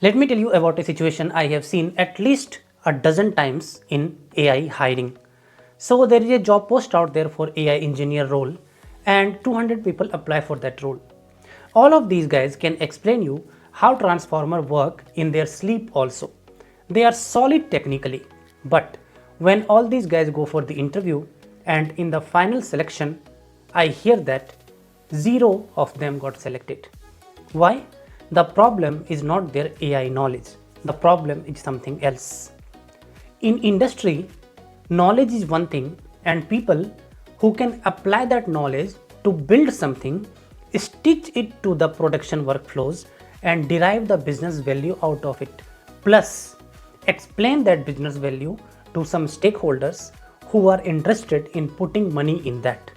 Let me tell you about a situation I have seen at least a dozen times in AI hiring. So there is a job post out there for AI engineer role and 200 people apply for that role. All of these guys can explain you how transformer work in their sleep also. They are solid technically, but when all these guys go for the interview and in the final selection, I hear that zero of them got selected. Why? The problem is not their AI knowledge. The problem is something else. In industry, knowledge is one thing, and people who can apply that knowledge to build something, stitch it to the production workflows, and derive the business value out of it. Plus, explain that business value to some stakeholders who are interested in putting money in that.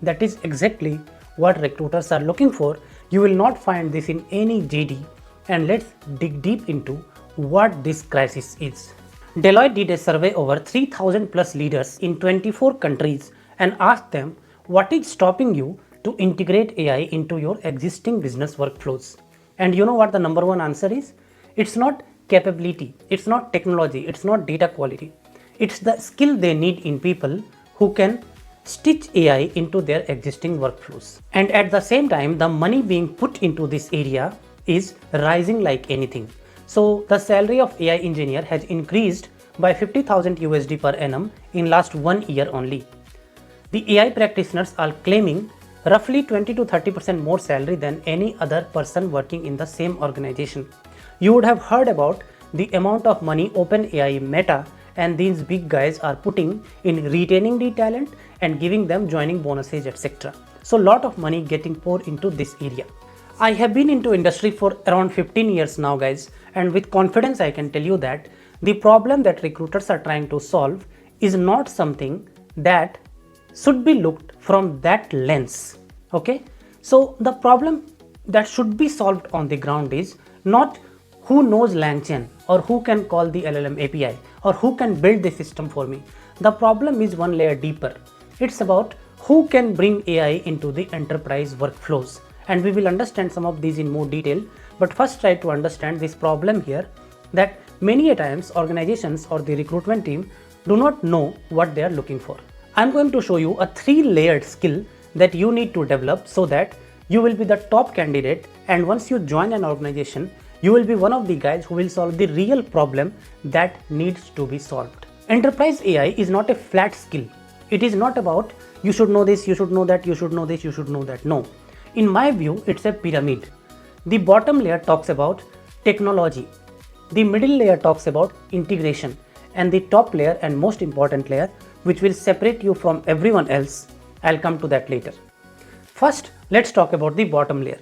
That is exactly what recruiters are looking for. You will not find this in any JD, and let's dig deep into what this crisis is. Deloitte did a survey over 3000 plus leaders in 24 countries and asked them what is stopping you to integrate AI into your existing business workflows. And you know what the number one answer is? It's not capability, it's not technology, it's not data quality. It's the skill they need in people who can stitch AI into their existing workflows. And at the same time, the money being put into this area is rising like anything. So the salary of AI engineer has increased by 50,000 USD per annum in last 1 year only. The AI practitioners are claiming roughly 20 to 30% more salary than any other person working in the same organization. You would have heard about the amount of money OpenAI, Meta and these big guys are putting in retaining the talent and giving them joining bonuses, etc. So lot of money getting poured into this area. I have been into industry for around 15 years now, guys, and with confidence I can tell you that the problem that recruiters are trying to solve is not something that should be looked from that lens. Okay, so the problem that should be solved on the ground is not who knows LangChain or who can call the LLM API or who can build the system for me. The problem is one layer deeper. It's about who can bring AI into the enterprise workflows, and we will understand some of these in more detail. But first try to understand this problem here, that many a times organizations or the recruitment team do not know what they are looking for. I'm going to show you a 3-layered skill that you need to develop so that you will be the top candidate, and once you join an organization, you will be one of the guys who will solve the real problem that needs to be solved. Enterprise AI is not a flat skill. It is not about you should know this, you should know that, you should know this, you should know that. No. In my view, it's a pyramid. The bottom layer talks about technology. The middle layer talks about integration. And the top layer and most important layer, which will separate you from everyone else, I'll come to that later. First, let's talk about the bottom layer.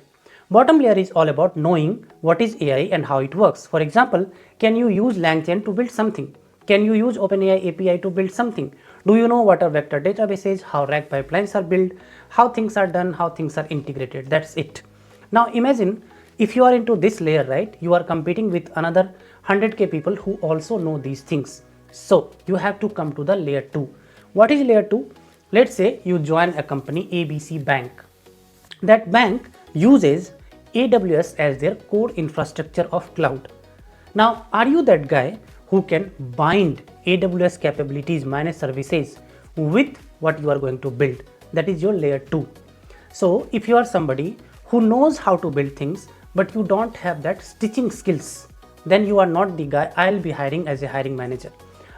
Bottom layer is all about knowing what is AI and how it works. For example, can you use LangChain to build something? Can you use OpenAI API to build something? Do you know what a vector database is, how RAG pipelines are built, how things are done, how things are integrated? That's it. Now imagine if you are into this layer, right? You are competing with another 100k people who also know these things. So you have to come to the layer 2. What is layer 2? Let's say you join a company ABC Bank. That bank uses AWS as their core infrastructure of cloud. Now, are you that guy who can bind AWS capabilities, managed services with what you are going to build? That is your layer 2. So if you are somebody who knows how to build things, but you don't have that stitching skills, then you are not the guy I'll be hiring as a hiring manager.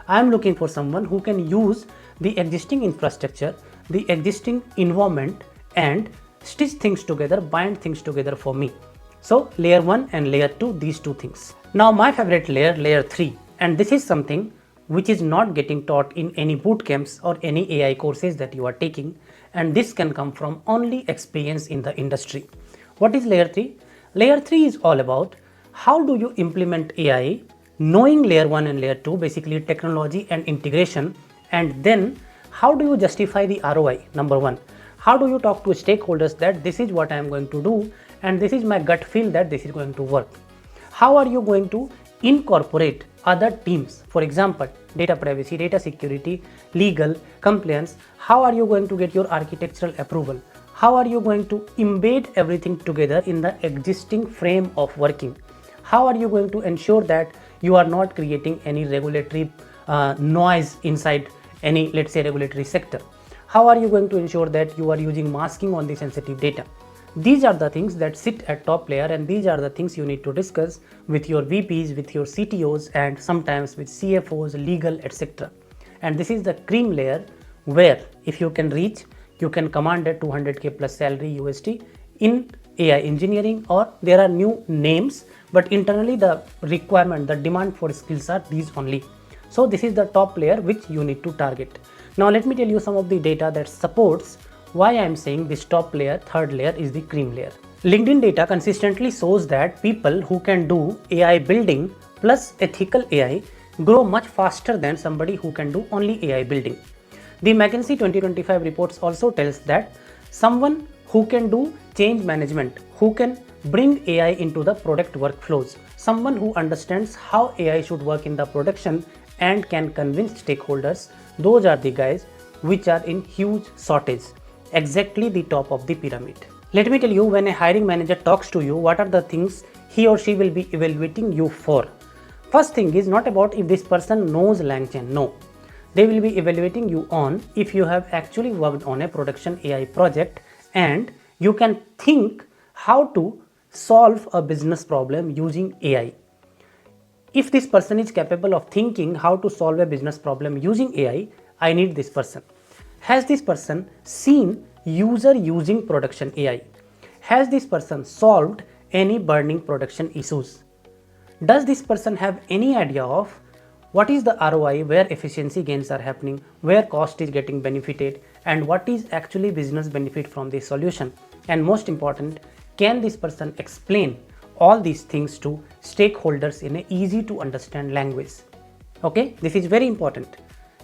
I'm looking for someone who can use the existing infrastructure, the existing environment, and stitch things together, bind things together for me. So layer 1 and layer 2, these two things. Now my favorite layer, layer 3, and this is something which is not getting taught in any boot camps or any AI courses that you are taking, and this can come from only experience in the industry. What is layer 3? Layer 3 is all about how do you implement AI knowing layer 1 and layer 2, basically technology and integration, and then how do you justify the ROI? Number 1. How do you talk to stakeholders that this is what I am going to do and this is my gut feel that this is going to work? How are you going to incorporate other teams? For example, data privacy, data security, legal, compliance. How are you going to get your architectural approval? How are you going to embed everything together in the existing frame of working? How are you going to ensure that you are not creating any regulatory noise inside any, let's say, regulatory sector? How are you going to ensure that you are using masking on the sensitive data? These are the things that sit at top layer, and these are the things you need to discuss with your VPs, with your CTOs, and sometimes with CFOs, legal, etc. And this is the cream layer where if you can reach, you can command a 200k plus salary USD in AI engineering, or there are new names, but internally the requirement, the demand for skills are these only. So this is the top layer which you need to target. Now let me tell you some of the data that supports why I am saying this top layer, third layer, is the cream layer. LinkedIn data consistently shows that people who can do AI building plus ethical AI grow much faster than somebody who can do only AI building. The McKinsey 2025 reports also tells that someone who can do change management, who can bring AI into the product workflows, someone who understands how AI should work in the production and can convince stakeholders, those are the guys which are in huge shortage, exactly the top of the pyramid. Let me tell you, when a hiring manager talks to you, what are the things he or she will be evaluating you for? First thing is not about if this person knows LangChain, no. They will be evaluating you on if you have actually worked on a production AI project and you can think how to solve a business problem using AI. If this person is capable of thinking how to solve a business problem using AI, I need this person. Has this person seen user using production AI? Has this person solved any burning production issues? Does this person have any idea of what is the ROI, where efficiency gains are happening, where cost is getting benefited, and what is actually business benefit from the solution? And most important, can this person explain all these things to stakeholders in an easy to understand language? Okay, this is very important.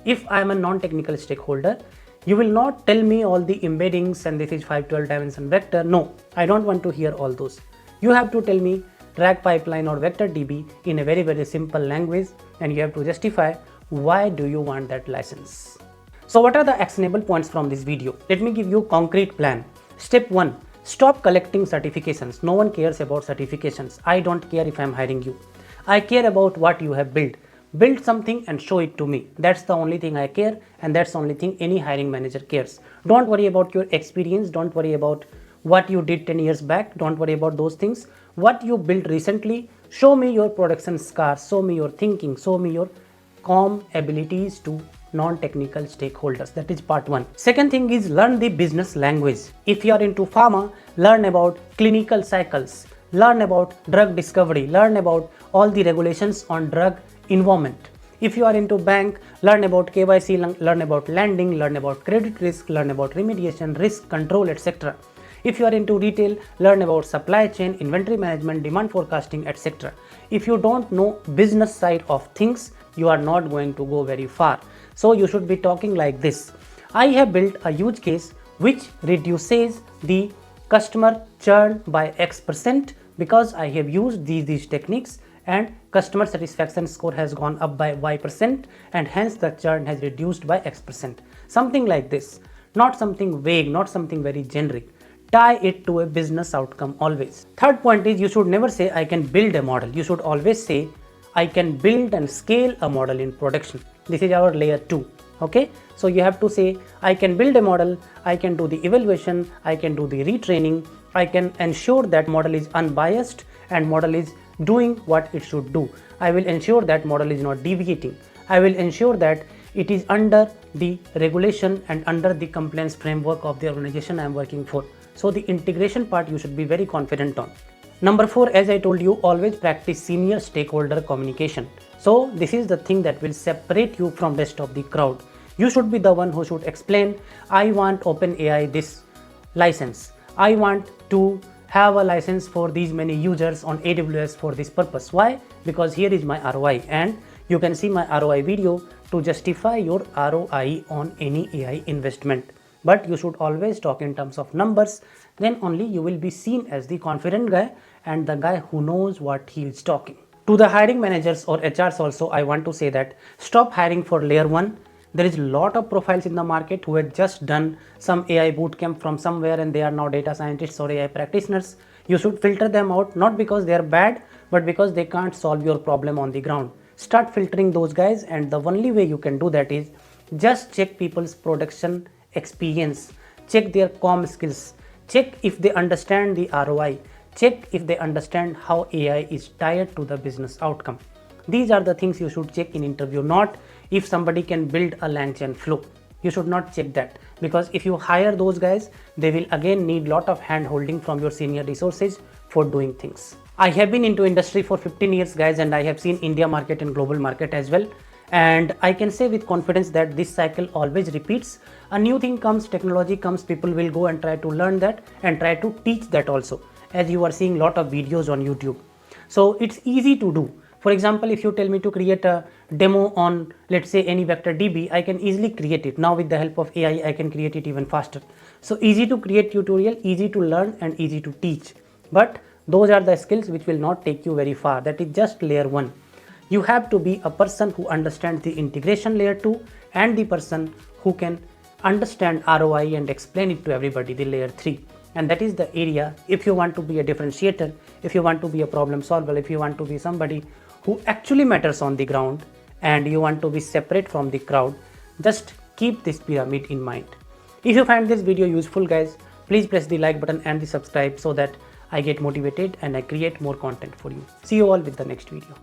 If I am a non-technical stakeholder, you will not tell me all the embeddings and this is 512 dimension vector. No, I don't want to hear all those. You have to tell me RAG pipeline or vector DB in a very, very simple language, and you have to justify why do you want that license. So what are the actionable points from this video? Let me give you a concrete plan. Step 1, stop collecting certifications. No one cares about certifications. I don't care if I am hiring you. I care about what you have built. Build something and show it to me. That's the only thing I care, and that's the only thing any hiring manager cares. Don't worry about your experience. Don't worry about what you did 10 years back. Don't worry about those things. What you built recently, show me your production scars, show me your thinking, show me your calm abilities to non-technical stakeholders. That is part 1. Second thing is learn the business language. If you are into pharma, learn about clinical cycles, learn about drug discovery, learn about all the regulations on drug environment. If you are into bank, learn about KYC, learn about lending, learn about credit risk, learn about remediation, risk control, etc. If you are into retail, learn about supply chain, inventory management, demand forecasting, etc. If you don't know business side of things, you are not going to go very far. So you should be talking like this. I have built a use case which reduces the customer churn by X% because I have used these techniques, and customer satisfaction score has gone up by Y% and hence the churn has reduced by X%. Something like this, not something vague, not something very generic. Tie it to a business outcome always. Third point is you should never say I can build a model. You should always say I can build and scale a model in production. This is our layer 2. Okay, so you have to say I can build a model, I can do the evaluation, I can do the retraining, I can ensure that model is unbiased and model is doing what it should do. I will ensure that model is not deviating. I will ensure that it is under the regulation and under the compliance framework of the organization I am working for. So the integration part you should be very confident on. Number 4, as I told you, always practice senior stakeholder communication. So this is the thing that will separate you from rest of the crowd. You should be the one who should explain, I want OpenAI this license. I want to have a license for these many users on AWS for this purpose. Why? Because here is my ROI, and you can see my ROI video to justify your ROI on any AI investment. But you should always talk in terms of numbers, then only you will be seen as the confident guy and the guy who knows what he is talking. To the hiring managers or HRs also, I want to say that stop hiring for layer 1. There is a lot of profiles in the market who had just done some AI bootcamp from somewhere and they are now data scientists or AI practitioners. You should filter them out, not because they are bad, but because they can't solve your problem on the ground. Start filtering those guys, and the only way you can do that is just check people's production experience, check their comm skills, check if they understand the ROI, check if they understand how AI is tied to the business outcome. These are the things you should check in interview, not if somebody can build a LangChain flow. You should not check that, because if you hire those guys, they will again need lot of hand holding from your senior resources for doing things. I have been into industry for 15 years guys, and I have seen India market and global market as well. And I can say with confidence that this cycle always repeats. A new thing comes, technology comes, people will go and try to learn that and try to teach that also, as you are seeing lot of videos on YouTube. So it's easy to do. For example, if you tell me to create a demo on, let's say, any vector DB, I can easily create it. Now with the help of AI, I can create it even faster. So easy to create tutorial, easy to learn, and easy to teach. But those are the skills which will not take you very far. That is just layer 1. You have to be a person who understands the integration layer 2, and the person who can understand ROI and explain it to everybody, the layer 3. And that is the area, if you want to be a differentiator, if you want to be a problem solver, if you want to be somebody who actually matters on the ground, and you want to be separate from the crowd, just keep this pyramid in mind. If you find this video useful guys, please press the like button and the subscribe so that I get motivated and I create more content for you. See you all with the next video.